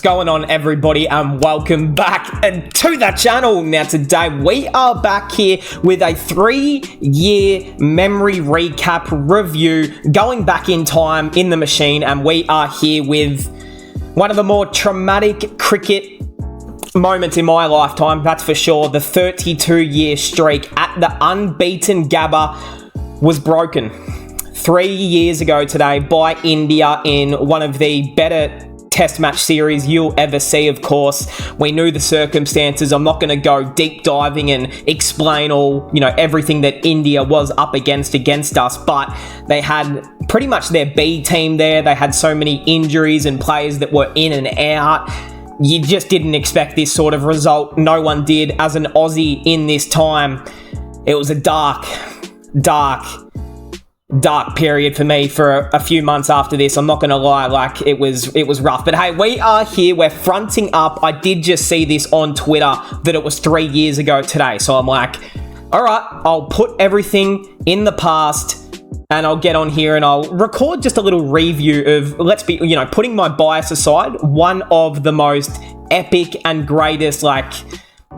What's going on, everybody, and welcome back to the channel. Now today we are back here with a 3-year memory recap review, going back in time in the machine, and we are here with one of the more traumatic cricket moments in my lifetime, that's for sure. The 32-year streak at the unbeaten Gabba was broken 3 years ago today by India in one of the better test match series you'll ever see. Of course, we knew the circumstances. I'm not going to go deep diving and explain everything that India was up against us, but they had pretty much their B team there. They had so many injuries and players that were in and out. You just didn't expect this sort of result. No one did. As an Aussie in this time, it was a dark period for me for a few months after this. I'm not going to lie, it was rough. But hey, we are here. We're fronting up. I did just see this on Twitter that it was 3 years ago today. So I'm like, all right, I'll put everything in the past and I'll get on here and I'll record just a little review of, putting my bias aside, one of the most epic and greatest,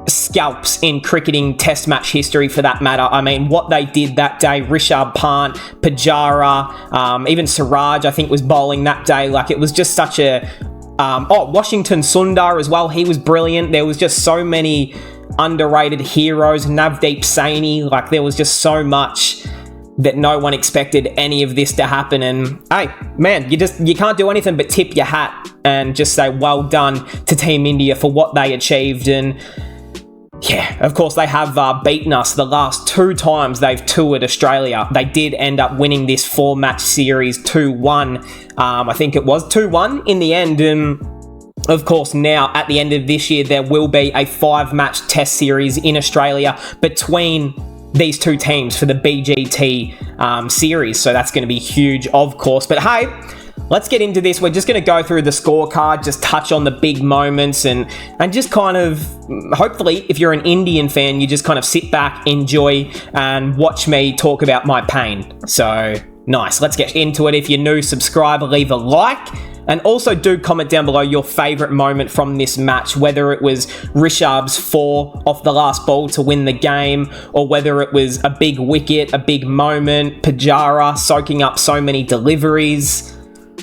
scalps in cricketing test match history for that matter. I mean, what they did that day, Rishabh Pant, Pujara, even Siraj, I think, was bowling that day. It was just such a... Washington Sundar as well. He was brilliant. There was just so many underrated heroes. Navdeep Saini. There was just so much that no one expected any of this to happen. And hey, man, you can't do anything but tip your hat and just say well done to Team India for what they achieved. And yeah, of course, they have beaten us the last 2 times they've toured Australia. They did end up winning this 4-match series 2-1. I think it was 2-1 in the end. And of course, now at the end of this year, there will be a 5-match test series in Australia between these two teams for the BGT series. So that's going to be huge, of course. But hey, let's get into this. We're just going to go through the scorecard, just touch on the big moments and just kind of, hopefully, if you're an Indian fan, you just kind of sit back, enjoy, and watch me talk about my pain. So, nice. Let's get into it. If you're new, subscribe, leave a like, and also do comment down below your favourite moment from this match, whether it was Rishabh's 4 off the last ball to win the game, or whether it was a big wicket, a big moment, Pujara soaking up so many deliveries.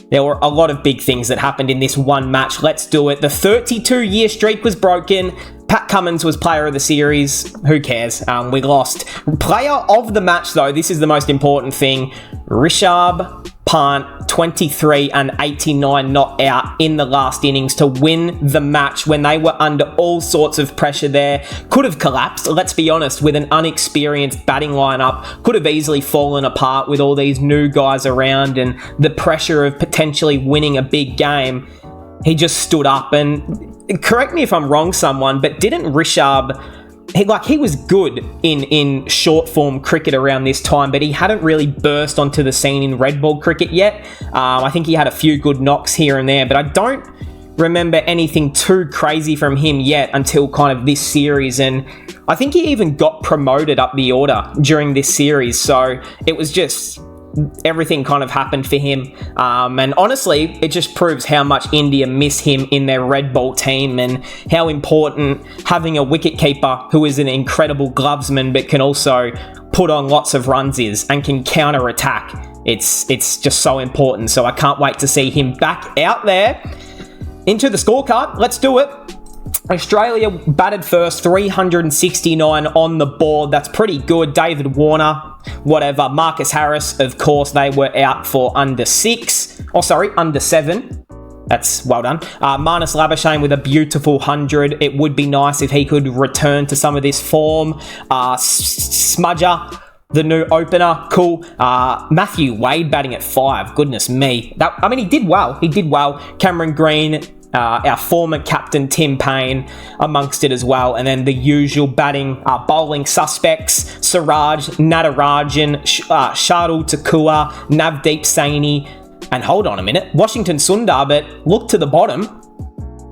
There were a lot of big things that happened in this one match. Let's do it. The 32-year streak was broken. Pat Cummins was player of the series. Who cares? We lost. Player of the match, though, this is the most important thing. Rishabh Pant, 23 and 89 not out in the last innings to win the match when they were under all sorts of pressure there. Could have collapsed, let's be honest, with an unexperienced batting lineup. Could have easily fallen apart with all these new guys around and the pressure of potentially winning a big game. He just stood up, and correct me if I'm wrong, someone, but didn't Rishabh... He was good in short form cricket around this time, but he hadn't really burst onto the scene in red ball cricket yet. I think he had a few good knocks here and there, but I don't remember anything too crazy from him yet until kind of this series. And I think he even got promoted up the order during this series. So it was just... everything kind of happened for him. And honestly, it just proves how much India miss him in their red ball team and how important having a wicketkeeper who is an incredible glovesman but can also put on lots of runs is and can counter-attack. It's just so important. So I can't wait to see him back out there. Into the scorecard. Let's do it. Australia batted first, 369 on the board. That's pretty good. David Warner, whatever. Marcus Harris, of course, they were out for under 7. That's well done. Marnus Labuschagne with a beautiful 100. It would be nice if he could return to some of this form. Smudger, the new opener, cool. Matthew Wade batting at 5. Goodness me. He did well. Cameron Green, our former captain Tim Payne amongst it as well, and then the usual bowling suspects: Siraj, Natarajan, Shardul Thakur, Navdeep Saini, and hold on a minute, Washington Sundar, but look to the bottom,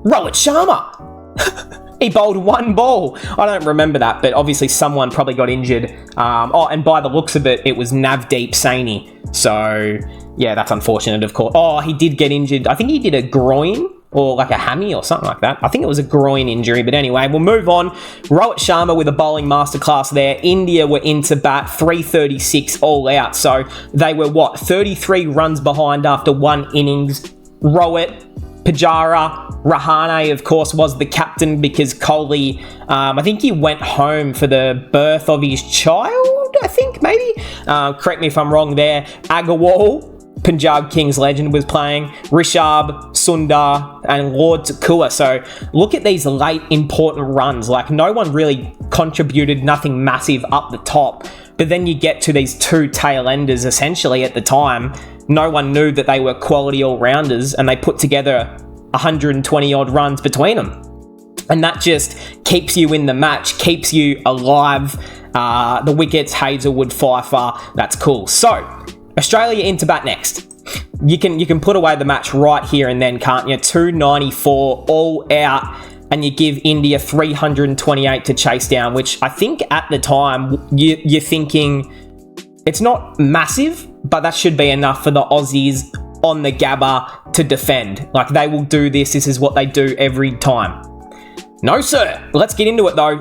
Rohit Sharma. He bowled 1 ball. I don't remember that, but obviously someone probably got injured. And by the looks of it, it was Navdeep Saini. So, yeah, that's unfortunate, of course. Oh, he did get injured. I think he did a groin or like a hammy or something like that. I think it was a groin injury, but anyway, we'll move on. Rohit Sharma with a bowling masterclass there. India were into bat, 336 all out. So they were, 33 runs behind after one innings. Rohit, Pujara, Rahane, of course, was the captain because Kohli, I think he went home for the birth of his child, I think, maybe. Correct me if I'm wrong there. Agarwal, Punjab Kings legend, was playing. Rishabh, Sundar, and Lord Takua. So look at these late important runs. Like, no one really contributed nothing massive up the top. But then you get to these two tail enders, essentially, at the time. No one knew that they were quality all-rounders, and they put together 120-odd runs between them. And that just keeps you in the match, keeps you alive. The wickets, Hazelwood, Pfeiffer, that's cool. So, Australia into bat next. You can put away the match right here and then, can't you? 294 all out, and you give India 328 to chase down, which I think at the time you're thinking it's not massive, but that should be enough for the Aussies on the Gabba to defend. Like, they will do this. This is what they do every time. No, sir. Let's get into it, though.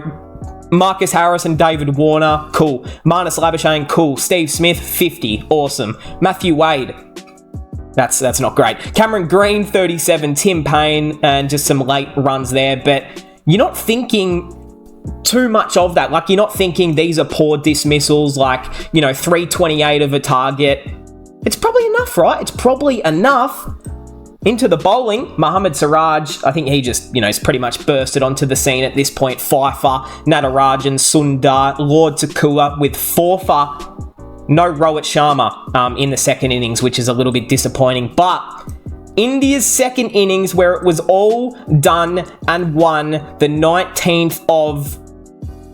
Marcus Harris and David Warner, cool. Marnus Labuschagne, cool. Steve Smith, 50, awesome. Matthew Wade, that's not great. Cameron Green, 37. Tim Payne, and just some late runs there. But you're not thinking too much of that. Like, you're not thinking these are poor dismissals, like, 328 of a target. It's probably enough, right? It's probably enough. Into the bowling, Mohammad Siraj, I think he just, is pretty much bursted onto the scene at this point. Pfeiffer, Natarajan, Sundar, Lord Takua with Forfa. No Rohit Sharma in the second innings, which is a little bit disappointing. But India's second innings, where it was all done and won the 19th of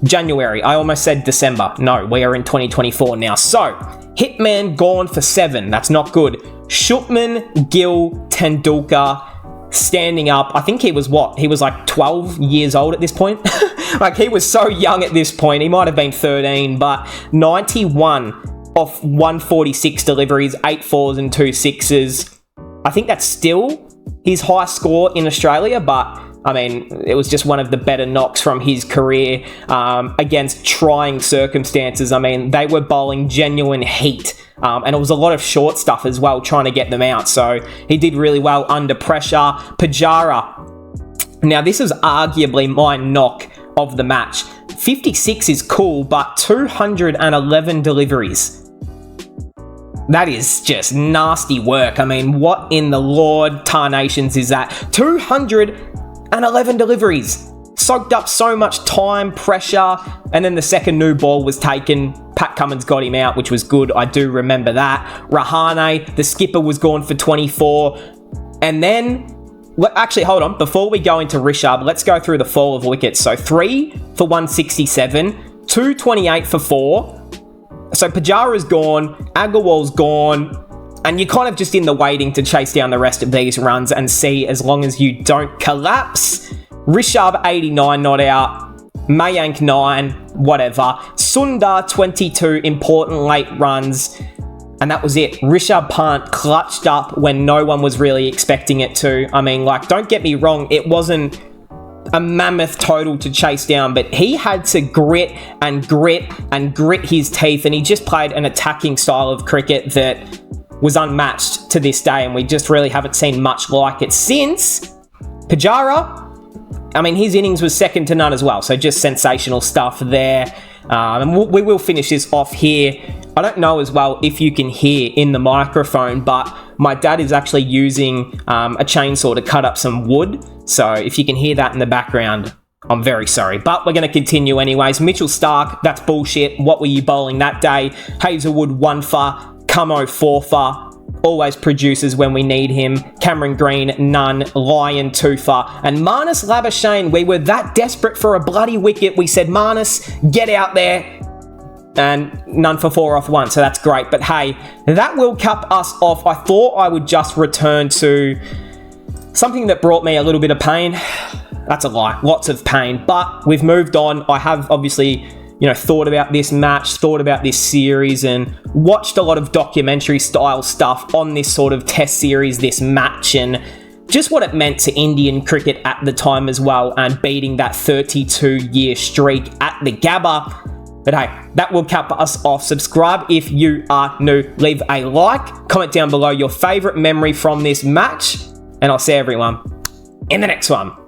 January. I almost said December. No, we are in 2024 now. So, Hitman gone for 7. That's not good. Shupman, Gill, Tendulkar standing up. I think he was He was like 12 years old at this point. Like, he was so young at this point. He might have been 13, but 91 off 146 deliveries, 8 fours and 2 sixes. I think that's still his high score in Australia, but I mean, it was just one of the better knocks from his career against trying circumstances. I mean, they were bowling genuine heat, and it was a lot of short stuff as well, trying to get them out. So he did really well under pressure. Pujara. Now, this is arguably my knock of the match. 56 is cool, but 211 deliveries. That is just nasty work. I mean, what in the Lord Tarnations is that? 211 deliveries. Soaked up so much time, pressure, and then the second new ball was taken. Pat Cummins got him out, which was good. I do remember that. Rahane, the skipper, was gone for 24. And then, actually, hold on. Before we go into Rishabh, let's go through the fall of wickets. So 3 for 167, 228 for 4. So Pujara's gone, Agarwal's gone, and you're kind of just in the waiting to chase down the rest of these runs and see, as long as you don't collapse. Rishabh, 89 not out. Mayank, 9, whatever. Sundar, 22 important late runs. And that was it. Rishabh Pant clutched up when no one was really expecting it to. I mean, like, don't get me wrong, it wasn't a mammoth total to chase down, but he had to grit and grit and grit his teeth, and he just played an attacking style of cricket that was unmatched to this day, and we just really haven't seen much like it since. Pujara, I mean, his innings was second to none as well, so just sensational stuff there. And we will finish this off here. I don't know as well if you can hear in the microphone, but my dad is actually using a chainsaw to cut up some wood. So if you can hear that in the background, I'm very sorry. But we're going to continue anyways. Mitchell Starc, that's bullshit. What were you bowling that day? Hazelwood, 1 for. Camo, 4 for. Always produces when we need him. Cameron Green, none. Lyon, 2 for. And Marnus Labuschagne, we were that desperate for a bloody wicket. We said, Marnus, get out there. And none for 4 off 1, so that's great. But hey, that will cap us off. I thought I would just return to something that brought me a little bit of pain. That's a lie, lots of pain. But we've moved on. I have obviously, thought about this match, thought about this series, and watched a lot of documentary style stuff on this sort of test series, this match, and just what it meant to Indian cricket at the time as well, and beating that 32-year streak at the Gabba. But hey, that will cap us off. Subscribe if you are new. Leave a like. Comment down below your favourite memory from this match. And I'll see everyone in the next one.